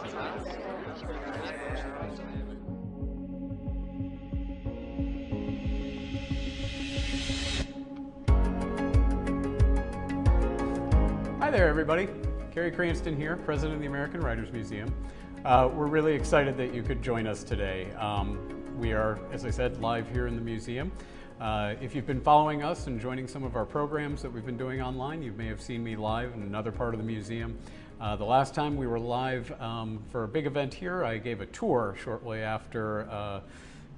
Hi there, everybody. Gary Cranston here, President of the American Writers Museum. We're really excited that you could join us today. We are, as I said, live here in the museum. If you've been following us and joining some of our programs that we've been doing online, you may have seen me live in another part of the museum. The last time we were live for a big event here, I gave a tour shortly after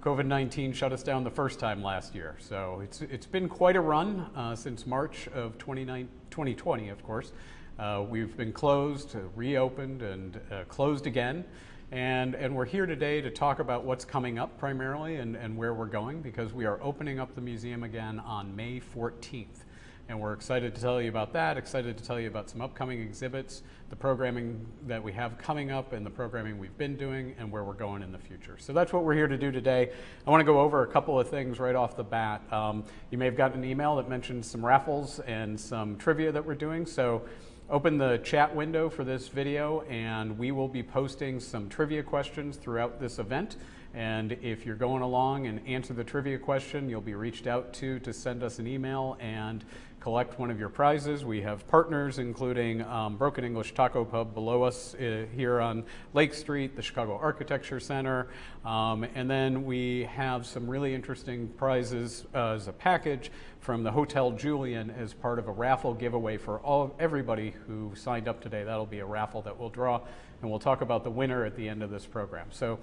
COVID-19 shut us down the first time last year. So it's been quite a run since March of 2020, of course. We've been closed, reopened, and closed again. And we're here today to talk about what's coming up primarily and where we're going, because we are opening up the museum again on May 14th. And we're excited to tell you about that, excited to tell you about some upcoming exhibits, the programming that we have coming up and the programming we've been doing and where we're going in the future. So that's what we're here to do today. I want to go over a couple of things right off the bat. You may have gotten an email that mentions some raffles and some trivia that we're doing. So open the chat window for this video and we will be posting some trivia questions throughout this event. And if you're going along and answer the trivia question, you'll be reached out to send us an email and collect one of your prizes. We have partners including Broken English Taco Pub below us here on Lake Street, the Chicago Architecture Center, and then we have some really interesting prizes as a package from the Hotel Julian as part of a raffle giveaway for everybody who signed up today. That'll be a raffle that we'll draw, and we'll talk about the winner at the end of this program. So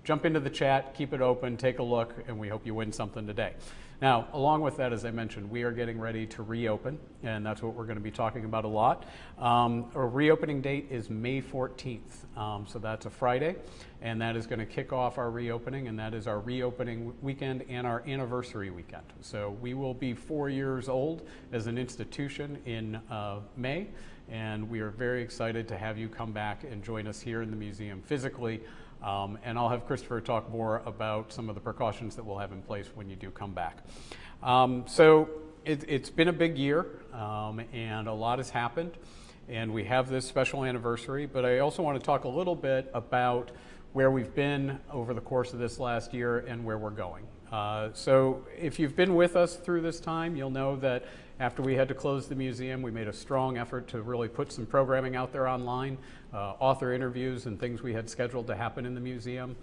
jump into the chat, keep it open, take a look, and we hope you win something today. Now, along with that, as I mentioned, we are getting ready to reopen, and that's what we're going to be talking about a lot. Our reopening date is May 14th, so that's a Friday, and that is going to kick off our reopening, and that is our reopening weekend and our anniversary weekend. So we will be 4 years old as an institution in May, and we are very excited to have you come back and join us here in the museum physically. And I'll have Christopher talk more about some of the precautions that we'll have in place when you do come back. So it's been a big year, and a lot has happened, and we have this special anniversary, but I also want to talk a little bit about where we've been over the course of this last year and where we're going. So if you've been with us through this time, you'll know that after we had to close the museum, we made a strong effort to really put some programming out there online, author interviews and things we had scheduled to happen in the museum.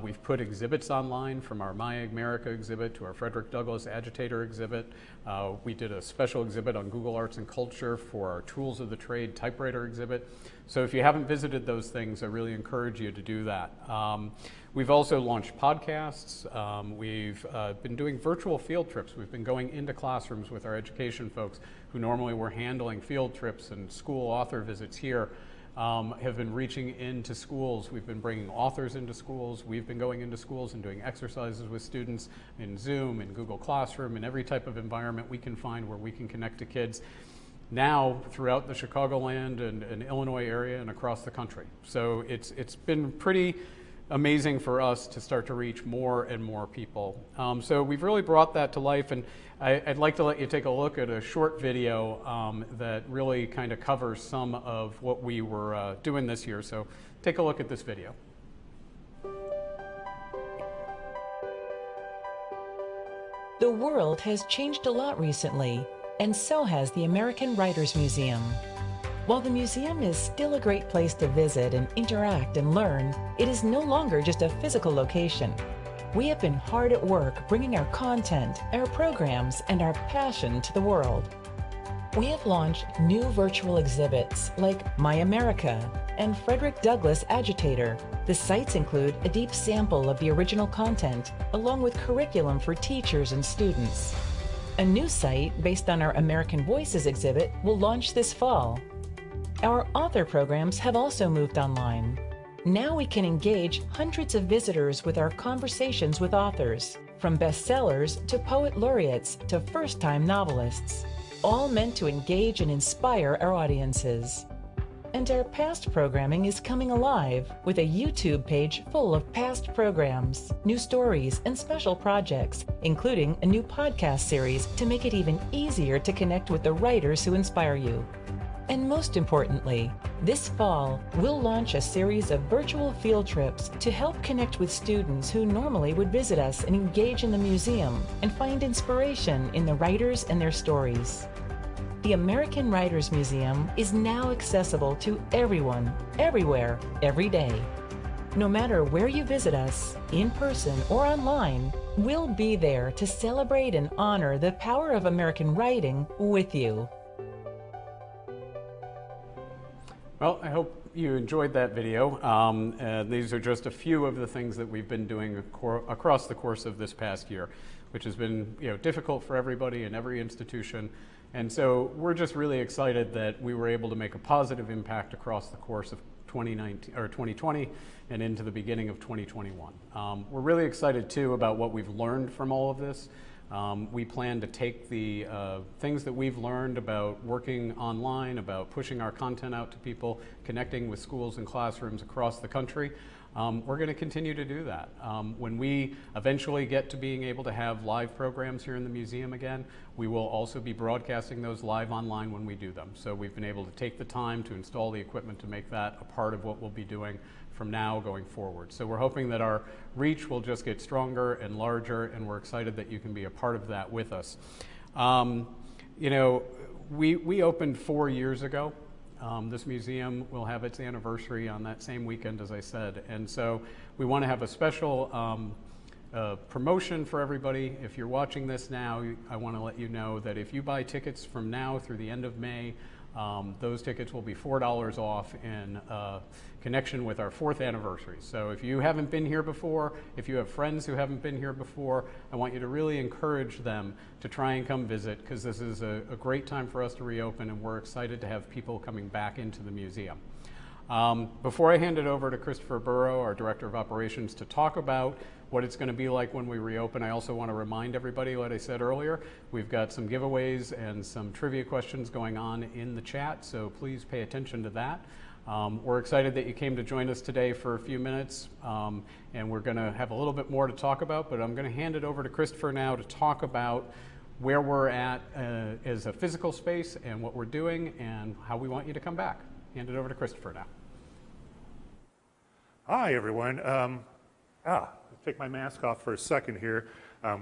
We've put exhibits online, from our My America exhibit to our Frederick Douglass Agitator exhibit. We did a special exhibit on Google Arts and Culture for our Tools of the Trade typewriter exhibit. So if you haven't visited those things, I really encourage you to do that. We've also launched podcasts. We've been doing virtual field trips. We've been going into classrooms with our education folks who normally were handling field trips and school author visits here. Have been reaching into schools. We've been bringing authors into schools. We've been going into schools and doing exercises with students in Zoom and Google Classroom and every type of environment we can find where we can connect to kids now throughout the Chicagoland and Illinois area and across the country. So it's been pretty amazing for us to start to reach more and more people. So we've really brought that to life, and I'd like to let you take a look at a short video that really kind of covers some of what we were doing this year. So take a look at this video. The world has changed a lot recently, and so has the American Writers Museum. While the museum is still a great place to visit and interact and learn, it is no longer just a physical location. We have been hard at work bringing our content, our programs, and our passion to the world. We have launched new virtual exhibits like My America and Frederick Douglass Agitator. The sites include a deep sample of the original content, along with curriculum for teachers and students. A new site based on our American Voices exhibit will launch this fall. Our author programs have also moved online. Now we can engage hundreds of visitors with our conversations with authors, from bestsellers to poet laureates to first-time novelists, all meant to engage and inspire our audiences. And our past programming is coming alive with a YouTube page full of past programs, new stories, and special projects, including a new podcast series to make it even easier to connect with the writers who inspire you. And most importantly, this fall, we'll launch a series of virtual field trips to help connect with students who normally would visit us and engage in the museum and find inspiration in the writers and their stories. The American Writers Museum is now accessible to everyone, everywhere, every day. No matter where you visit us, in person or online, we'll be there to celebrate and honor the power of American writing with you. Well, I hope you enjoyed that video. These are just a few of the things that we've been doing across the course of this past year, which has been difficult for everybody in every institution. And so we're just really excited that we were able to make a positive impact across the course of 2020 and into the beginning of 2021. We're really excited too about what we've learned from all of this. We plan to take the things that we've learned about working online, about pushing our content out to people, connecting with schools and classrooms across the country. We're going to continue to do that. When we eventually get to being able to have live programs here in the museum again, we will also be broadcasting those live online when we do them. So we've been able to take the time to install the equipment to make that a part of what we'll be doing from now going forward. So we're hoping that our reach will just get stronger and larger, and we're excited that you can be a part of that with us. We opened 4 years ago. This museum will have its anniversary on that same weekend, as I said, and so we want to have a special promotion for everybody. If you're watching this now, I want to let you know that if you buy tickets from now through the end of May, those tickets will be $4 off in connection with our 4th anniversary. So if you haven't been here before, if you have friends who haven't been here before, I want you to really encourage them to try and come visit, because this is a great time for us to reopen, and we're excited to have people coming back into the museum. Before I hand it over to Christopher Burrow, our Director of Operations, to talk about what it's going to be like when we reopen, I also want to remind everybody, like I said earlier, we've got some giveaways and some trivia questions going on in the chat, so please pay attention to that. We're excited that you came to join us today for a few minutes, and we're going to have a little bit more to talk about, but I'm going to hand it over to Christopher now to talk about where we're at as a physical space and what we're doing and how we want you to come back. Hand it over to Christopher now. Hi, everyone. Take my mask off for a second here.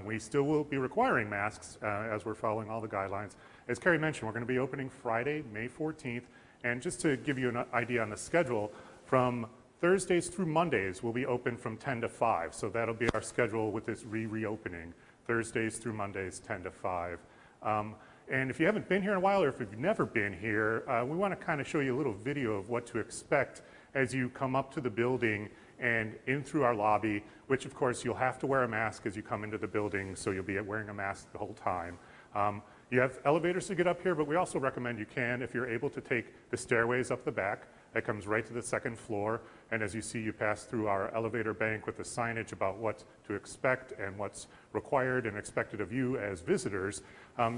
We still will be requiring masks as we're following all the guidelines. As Carrie mentioned, we're going to be opening Friday, May 14th. And just to give you an idea on the schedule, from Thursdays through Mondays, we'll be open from 10 to 5. So that'll be our schedule with this reopening. Thursdays through Mondays, 10 to 5. And if you haven't been here in a while, or if you've never been here, we want to kind of show you a little video of what to expect as you come up to the building and in through our lobby, which of course you'll have to wear a mask as you come into the building, so you'll be wearing a mask the whole time. You have elevators to get up here, but we also recommend you can, if you're able, to take the stairways up the back. That comes right to the 2nd floor, and as you see, you pass through our elevator bank with the signage about what to expect and what's required and expected of you as visitors.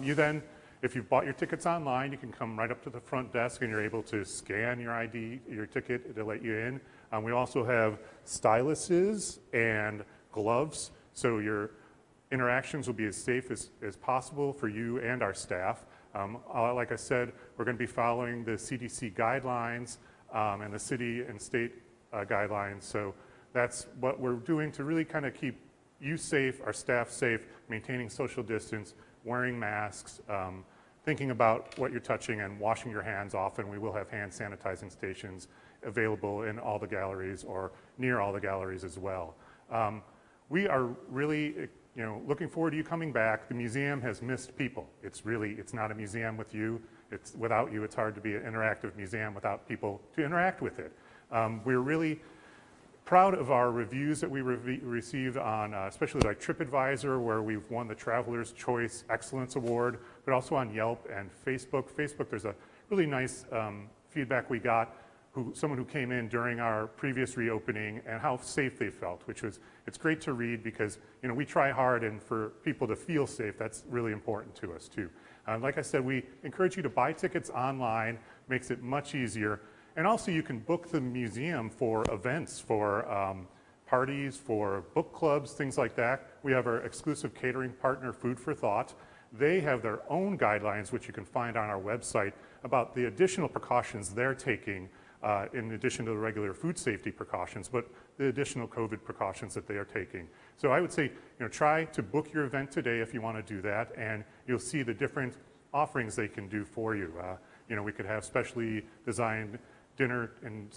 You then, if you've bought your tickets online, you can come right up to the front desk and you're able to scan your ID, your ticket, to let you in. We also have styluses and gloves, so your interactions will be as safe as possible for you and our staff. Like I said, we're going to be following the CDC guidelines and the city and state guidelines, so that's what we're doing to really kind of keep you safe, our staff safe, maintaining social distance, wearing masks, thinking about what you're touching and washing your hands often. We will have hand sanitizing stations available in all the galleries or near all the galleries as well. We are really looking forward to you coming back. The museum has missed people. It's not a museum with you. Without you, it's hard to be an interactive museum without people to interact with it. We're really proud of our reviews that we received on, especially like TripAdvisor, where we've won the Traveler's Choice Excellence Award, but also on Yelp and Facebook. Facebook, there's a really nice feedback we got, someone who came in during our previous reopening and how safe they felt, it's great to read because we try hard, and for people to feel safe, that's really important to us too. Like I said, we encourage you to buy tickets online, makes it much easier. And also you can book the museum for events, for parties, for book clubs, things like that. We have our exclusive catering partner, Food for Thought. They have their own guidelines, which you can find on our website, about the additional precautions they're taking in addition to the regular food safety precautions, but the additional COVID precautions that they are taking. So I would say, try to book your event today if you want to do that, and you'll see the different offerings they can do for you. We could have specially designed dinner and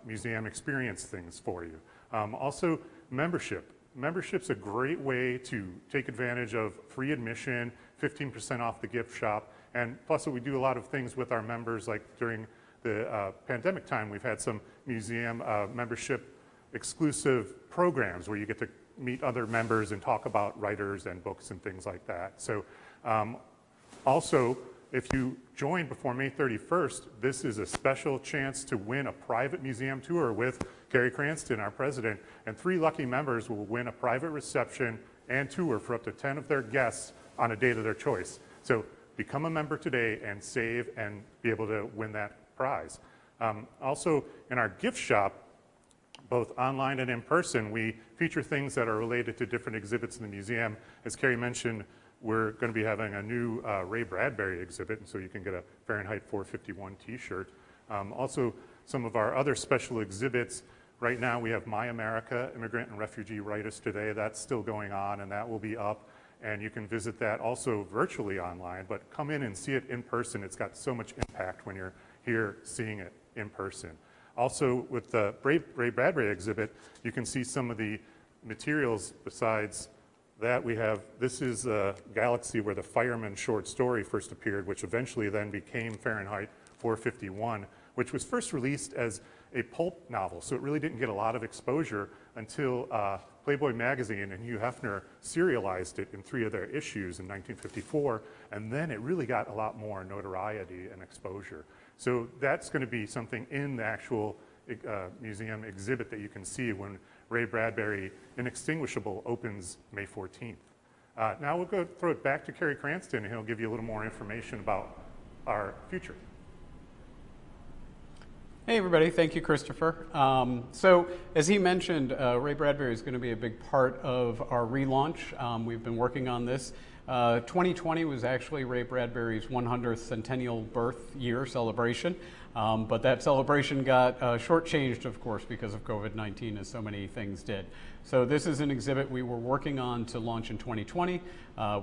museum experience things for you. Also, membership. Membership's a great way to take advantage of free admission, 15% off the gift shop, and plus we do a lot of things with our members, like during the pandemic time, we've had some museum membership exclusive programs where you get to meet other members and talk about writers and books and things like that. So also, if you join before May 31st, this is a special chance to win a private museum tour with Carrie Cranston, our president, and 3 lucky members will win a private reception and tour for up to 10 of their guests on a date of their choice. So become a member today and save and be able to win that prize. Also, in our gift shop, both online and in person, we feature things that are related to different exhibits in the museum. As Carrie mentioned, we're going to be having a new Ray Bradbury exhibit, and so you can get a Fahrenheit 451 t-shirt. Also, some of our other special exhibits. Right now we have My America, Immigrant and Refugee Writers Today. That's still going on, and that will be up. And you can visit that also virtually online, but come in and see it in person. It's got so much impact when you're here seeing it in person. Also, with the Ray Bradbury exhibit, you can see some of the materials besides that. This is a galaxy where the Fireman short story first appeared, which eventually then became Fahrenheit 451, which was first released as a pulp novel, so it really didn't get a lot of exposure until Playboy magazine and Hugh Hefner serialized it in 3 of their issues in 1954, and then it really got a lot more notoriety and exposure. So that's going to be something in the actual museum exhibit that you can see when Ray Bradbury Inextinguishable opens May 14th. Now we'll go throw it back to Carrie Cranston, and he'll give you a little more information about our future. Hey everybody, thank you, Christopher. So as he mentioned, Ray Bradbury is going to be a big part of our relaunch. We've been working on this. 2020 was actually Ray Bradbury's 100th centennial birth year celebration, but that celebration got shortchanged, of course, because of COVID-19, as so many things did. So this is an exhibit we were working on to launch in 2020.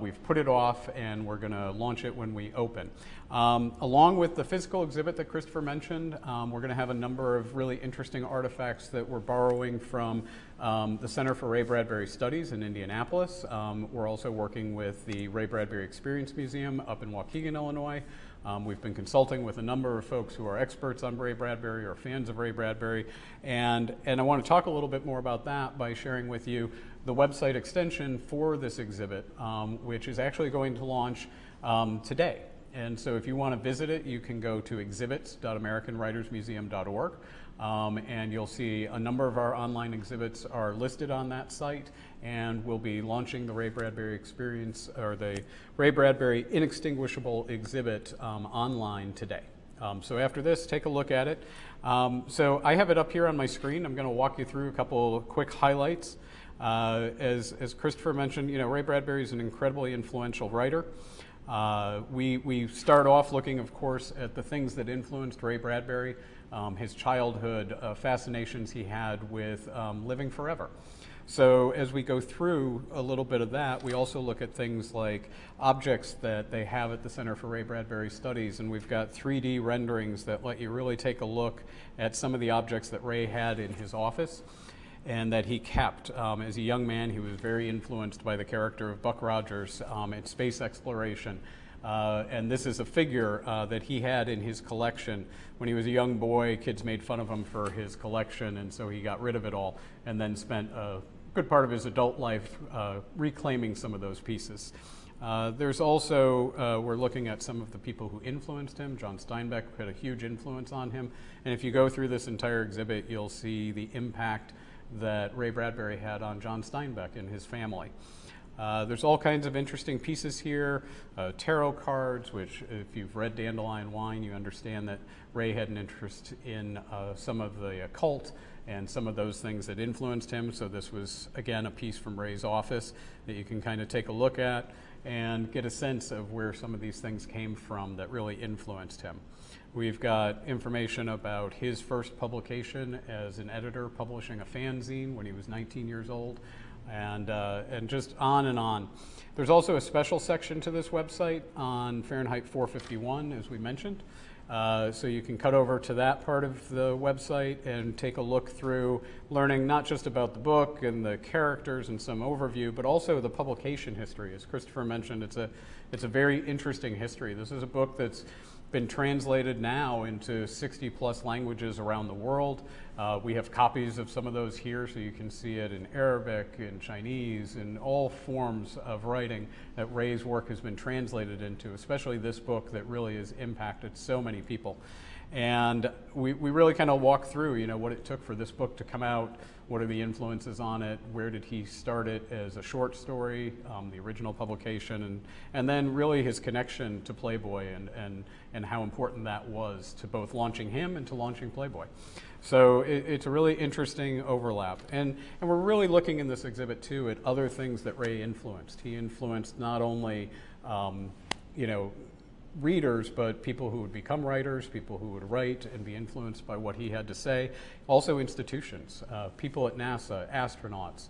We've put it off, and we're going to launch it when we open. Along with the physical exhibit that Christopher mentioned, we're going to have a number of really interesting artifacts that we're borrowing from the Center for Ray Bradbury Studies in Indianapolis. We're also working with the Ray Bradbury Experience Museum up in Waukegan, Illinois. We've been consulting with a number of folks who are experts on Ray Bradbury or fans of Ray Bradbury, and I want to talk a little bit more about that by sharing with you the website extension for this exhibit, which is actually going to launch today. And so if you want to visit it, you can go to exhibits.americanwritersmuseum.org, and you'll see a number of our online exhibits are listed on that site, and we'll be launching the Ray Bradbury Experience, or the Ray Bradbury Inextinguishable exhibit online today. So after this, take a look at it. So I have it up here on my screen. I'm going to walk you through a couple of quick highlights. As Christopher mentioned, Ray Bradbury is an incredibly influential writer. We start off looking, of course, at the things that influenced Ray Bradbury, his childhood fascinations he had with living forever. So as we go through a little bit of that, we also look at things like objects that they have at the Center for Ray Bradbury Studies, and we've got 3D renderings that let you really take a look at some of the objects that Ray had in his office and that he kept. As a young man, he was very influenced by the character of Buck Rogers in space exploration. And this is a figure that he had in his collection. When he was a young boy, kids made fun of him for his collection, and so he got rid of it all and then spent a good part of his adult life reclaiming some of those pieces. There's also, we're looking at some of the people who influenced him. John Steinbeck had a huge influence on him. And if you go through this entire exhibit, you'll see the impact that Ray Bradbury had on John Steinbeck and his family. There's all kinds of interesting pieces here, tarot cards, which if you've read Dandelion Wine, you understand that Ray had an interest in some of the occult and some of those things that influenced him. So this was, again, a piece from Ray's office that you can kind of take a look at. and get a sense of where some of these things came from that really influenced him. We've got information about his first publication as an editor, publishing a fanzine when he was 19 years old, and just on and on. There's also a special section to this website on Fahrenheit 451, as we mentioned. So you can cut over to that part of the website and take a look through learning not just about the book and the characters and some overview, but also the publication history. As Christopher mentioned, it's a very interesting history. This is a book that's been translated now into 60 plus languages around the world. We have copies of some of those here, so you can see it in Arabic, in Chinese, in all forms of writing that Ray's work has been translated into, especially this book that really has impacted so many people. And we really kind of walk through, you know, what it took for this book to come out, what are the influences on it, where did he start it as a short story, the original publication, and then really his connection to Playboy and how important that was to both launching him and to launching Playboy. So it's a really interesting overlap. And we're really looking in this exhibit too at other things that Ray influenced. He influenced not only, you know, readers, but people who would become writers, people who would write and be influenced by what he had to say. Also institutions, people at NASA, astronauts,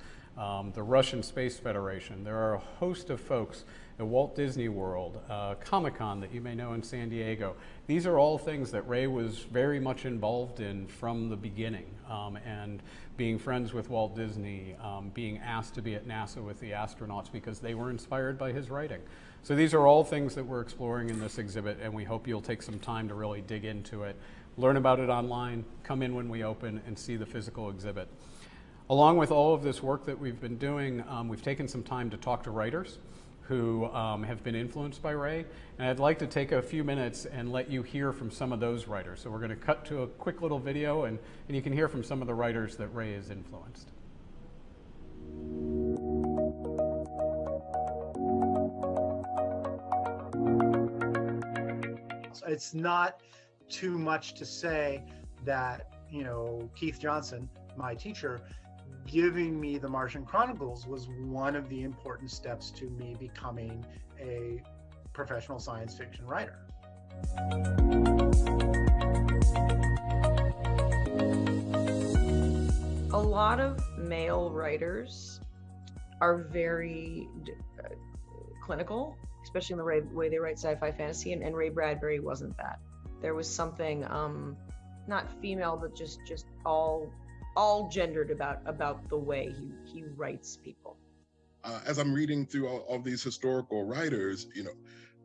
the Russian Space Federation. There are a host of folks at Walt Disney World, Comic-Con that you may know in San Diego. These are all things that Ray was very much involved in from the beginning, and being friends with Walt Disney, being asked to be at NASA with the astronauts because they were inspired by his writing. So these are all things that we're exploring in this exhibit, and we hope you'll take some time to really dig into it, learn about it online, come in when we open, and see the physical exhibit. Along with all of this work that we've been doing, we've taken some time to talk to writers who have been influenced by Ray, and I'd like to take a few minutes and let you hear from some of those writers. So we're going to cut to a quick little video, and you can hear from some of the writers that Ray has influenced. It's not too much to say that, you know, Keith Johnson, my teacher, giving me the Martian Chronicles was one of the important steps to me becoming a professional science fiction writer. A lot of male writers are very clinical, especially in the way they write sci-fi fantasy, and Ray Bradbury wasn't that. There was something not female, but just all gendered about the way he writes people. As I'm reading through all these historical writers, you know,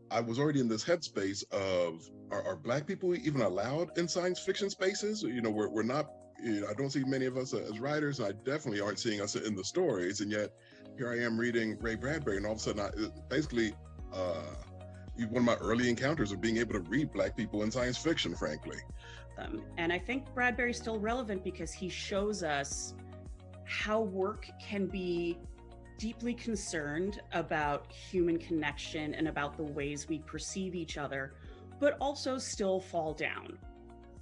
I was already in this headspace of, are Black people even allowed in science fiction spaces? You know, we're not, you know, I don't see many of us as writers. I definitely aren't seeing us in the stories. And yet here I am reading Ray Bradbury, and all of a sudden, basically, one of my early encounters of being able to read Black people in science fiction, frankly. And I think Bradbury's still relevant because he shows us how work can be deeply concerned about human connection and about the ways we perceive each other, but also still fall down.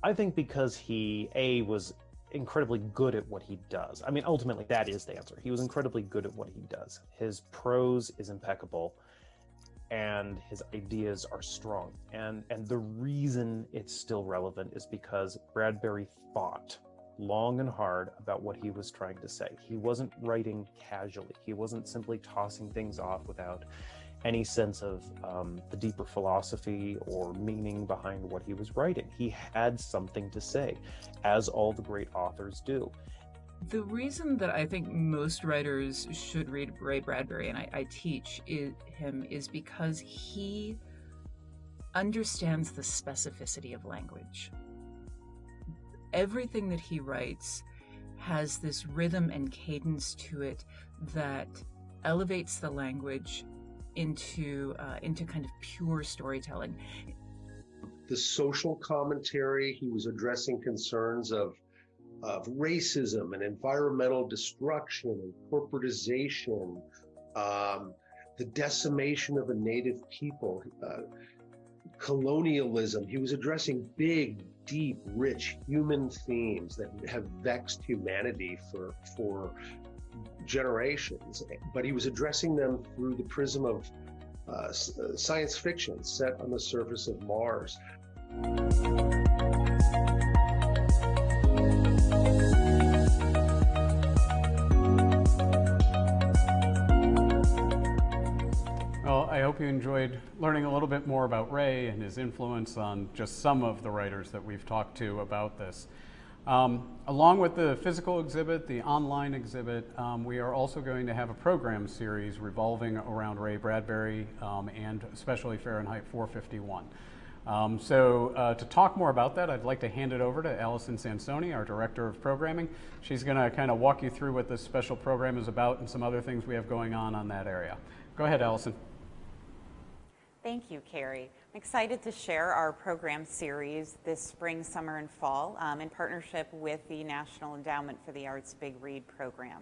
I think because he, was incredibly good at what he does. I mean, ultimately, that is the answer. He was incredibly good at what he does. His prose is impeccable, and his ideas are strong. And the reason it's still relevant is because Bradbury thought long and hard about what he was trying to say. He wasn't writing casually. He wasn't simply tossing things off without any sense of the deeper philosophy or meaning behind what he was writing. He had something to say, as all the great authors do. The reason that I think most writers should read Ray Bradbury, and I teach him, is because he understands the specificity of language. Everything that he writes has this rhythm and cadence to it that elevates the language into kind of pure storytelling. The social commentary, he was addressing concerns of racism and environmental destruction and corporatization, the decimation of a native people, colonialism. He was addressing big, deep, rich human themes that have vexed humanity for generations, but he was addressing them through the prism of science fiction set on the surface of Mars. Well, I hope you enjoyed learning a little bit more about Ray and his influence on just some of the writers that we've talked to about this. Along with the physical exhibit, the online exhibit, we are also going to have a program series revolving around Ray Bradbury and especially Fahrenheit 451. To talk more about that, I'd like to hand it over to Allison Sansoni, our Director of Programming. She's going to kind of walk you through what this special program is about and some other things we have going on that area. Go ahead, Allison. Thank you, Carrie. I'm excited to share our program series this spring, summer, and fall in partnership with the National Endowment for the Arts Big Read program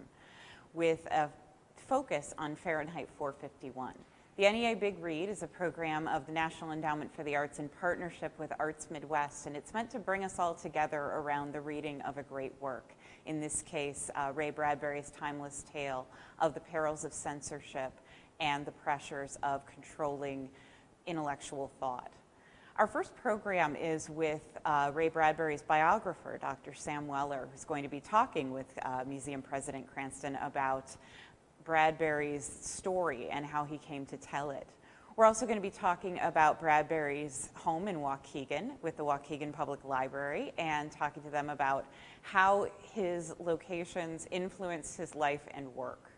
with a focus on Fahrenheit 451. The NEA Big Read is a program of the National Endowment for the Arts in partnership with Arts Midwest, and it's meant to bring us all together around the reading of a great work. In this case, Ray Bradbury's timeless tale of the perils of censorship and the pressures of controlling intellectual thought. Our first program is with Ray Bradbury's biographer, Dr. Sam Weller, who's going to be talking with Museum President Cranston about Bradbury's story and how he came to tell it. We're also going to be talking about Bradbury's home in Waukegan with the Waukegan Public Library and talking to them about how his locations influenced his life and work.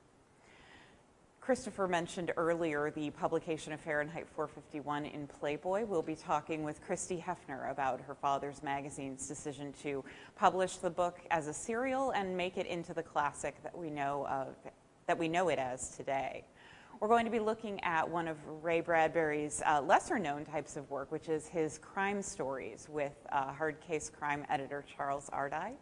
Christopher mentioned earlier the publication of Fahrenheit 451 in Playboy. We'll be talking with Christy Hefner about her father's magazine's decision to publish the book as a serial and make it into the classic that we know it as today. We're going to be looking at one of Ray Bradbury's lesser-known types of work, which is his crime stories with hard case crime editor Charles Ardai.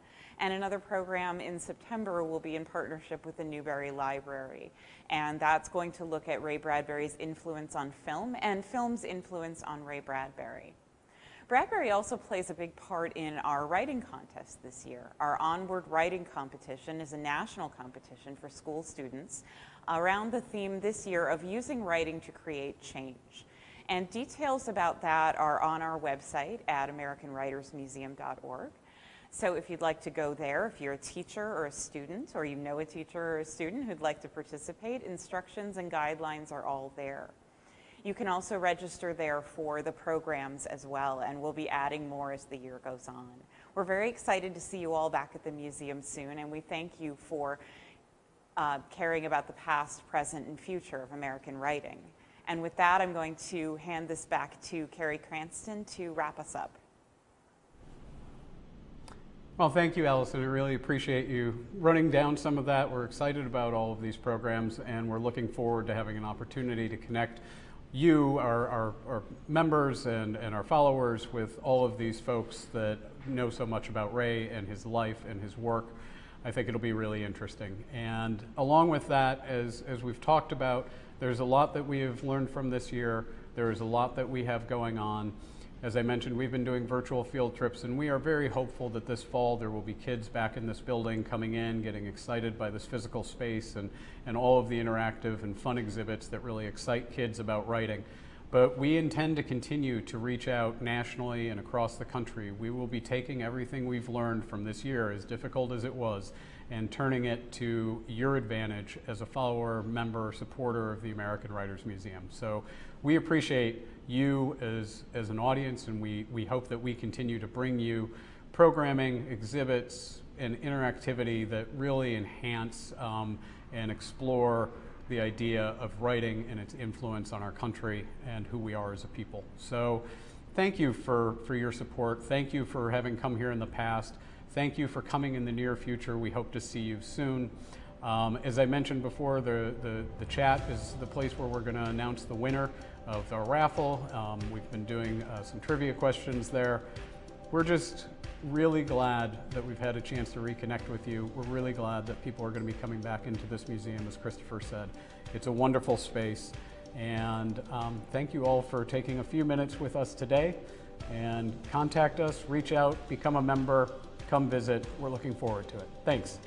And another program in September will be in partnership with the Newberry Library. And that's going to look at Ray Bradbury's influence on film and film's influence on Ray Bradbury. Bradbury also plays a big part in our writing contest this year. Our Onward Writing Competition is a national competition for school students around the theme this year of using writing to create change. And details about that are on our website at AmericanWritersMuseum.org. So if you'd like to go there, if you're a teacher or a student, or you know a teacher or a student who'd like to participate, instructions and guidelines are all there. You can also register there for the programs as well, and we'll be adding more as the year goes on. We're very excited to see you all back at the museum soon, and we thank you for caring about the past, present, and future of American writing. And with that, I'm going to hand this back to Carrie Cranston to wrap us up. Well, thank you, Allison. I really appreciate you running down some of that. We're excited about all of these programs, and we're looking forward to having an opportunity to connect you, our members and our followers, with all of these folks that know so much about Ray and his life and his work. I think it'll be really interesting. And along with that, as we've talked about, there's a lot that we have learned from this year. There is a lot that we have going on. As I mentioned, we've been doing virtual field trips, and we are very hopeful that this fall there will be kids back in this building coming in, getting excited by this physical space and all of the interactive and fun exhibits that really excite kids about writing. But we intend to continue to reach out nationally and across the country. We will be taking everything we've learned from this year, as difficult as it was, and turning it to your advantage as a follower, member, supporter of the American Writers Museum. So we appreciate you as an audience, and we hope that we continue to bring you programming, exhibits, and interactivity that really enhance and explore the idea of writing and its influence on our country and who we are as a people. So thank you for your support. Thank you for having come here in the past. Thank you for coming in the near future. We hope to see you soon. As I mentioned before, the chat is the place where we're going to announce the winner of our raffle. We've been doing some trivia questions there. We're just really glad that we've had a chance to reconnect with you. We're really glad that people are going to be coming back into this museum, as Christopher said. It's a wonderful space. And thank you all for taking a few minutes with us today. And contact us, reach out, become a member, come visit. We're looking forward to it. Thanks.